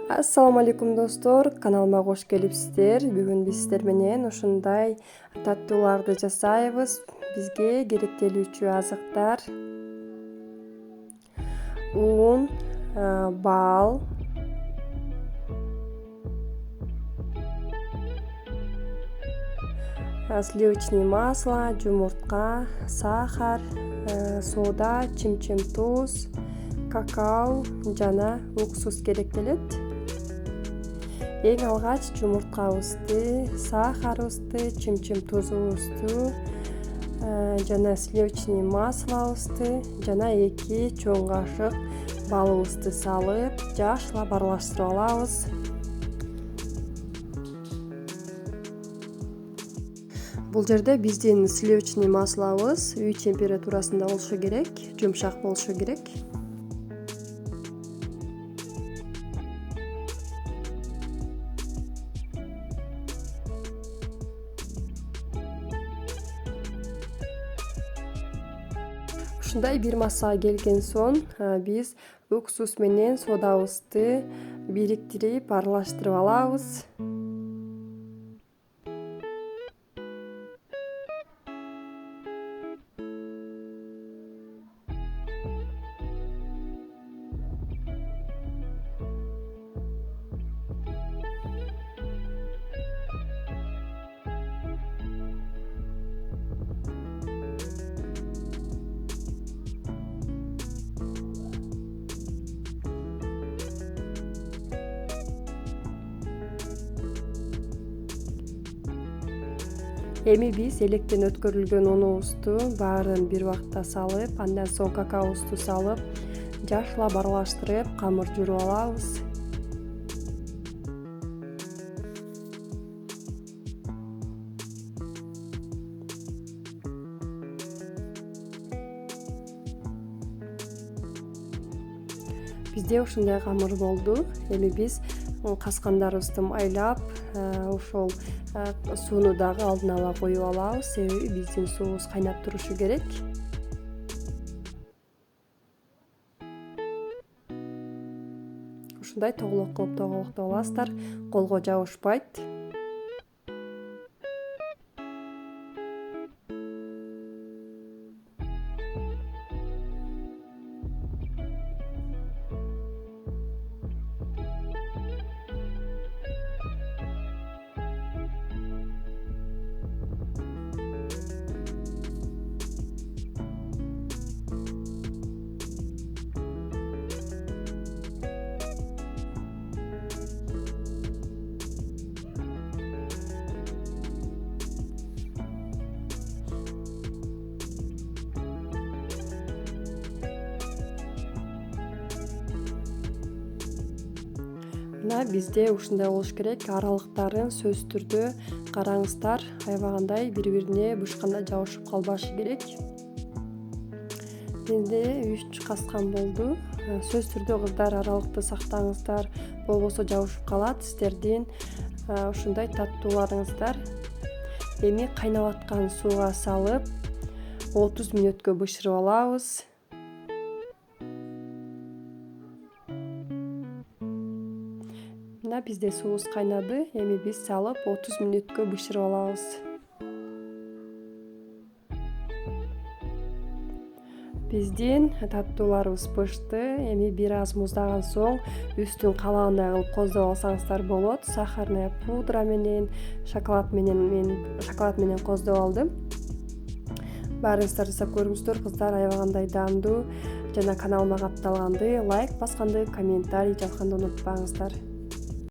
Assalamu алейкум достор, каналыма кош келипсиздер. Бүгүн биз сиздер менен ушундай таттууларды жасайбыз. Бизге керектелүүчү азыктар: ун, бал, сливочный масло, жумуртка, сахар, сода, чимчим туз, какао жана уксус керектелет. Эң алгач жумурткабызды, сахарыбызды, чимчим тузубузду жана сливочный маслобузду жана 2 чоң кашык балыбызды салып, жакшылап аралаштырып алабыз. Бул жерде биздин сливочный маслобуз үй температурасында болушу керек, жумшак болушу керек. Ушундай бир массага келген соң биз уксус менен содабызды бириктирип аралаштырып алабыз. Эми биз электен өткөрүлгөн унубузду баарын бир убакта салып, андан соң какаобузду салып, жакшылап аралаштырып, камыр жууруп алабыз. Бизде ушундай камыр болду. Эми биз каскандарыбызды майлап, ошол сууну дагы алдын ала коюп алабыз, себеби биздин суубуз кайнап турушу керек. Ушундай тоголок кылып аласыздар, колго жабышпайт. Мына бизде ушундай болуш керек. Аралыктарын сөзсүз түрдө караңыздар, аябагандай бири-бирине бышканда жабышып калбашы керек. Менде 3 каскан болду. Сөзсүз түрдө кыздар аралыкты сактаңыздар, болбосо жабышып калат сиздердин ушундай таттууларыңыздар. Эми кайнап аткан сууга салып 30 мүнөткө бышырып алабыз. Мына бизде суубуз кайнады. Эми биз салып 30 мүнөткө бышырып алабыз. Биздин таттууларыбыз пышты. Эми бир аз муздаган соң үстүн каалагандай кылып коздоп алсаңыздар болот. Сахарная пудра менен, шоколад менен коздоп алдым. Баарыңыздар жасап көрүңүздөр кыздар, аябагандай даамдуу. Жана каналыма катталганды, лайк басканды, комментарий жазганды унутпаңыздар.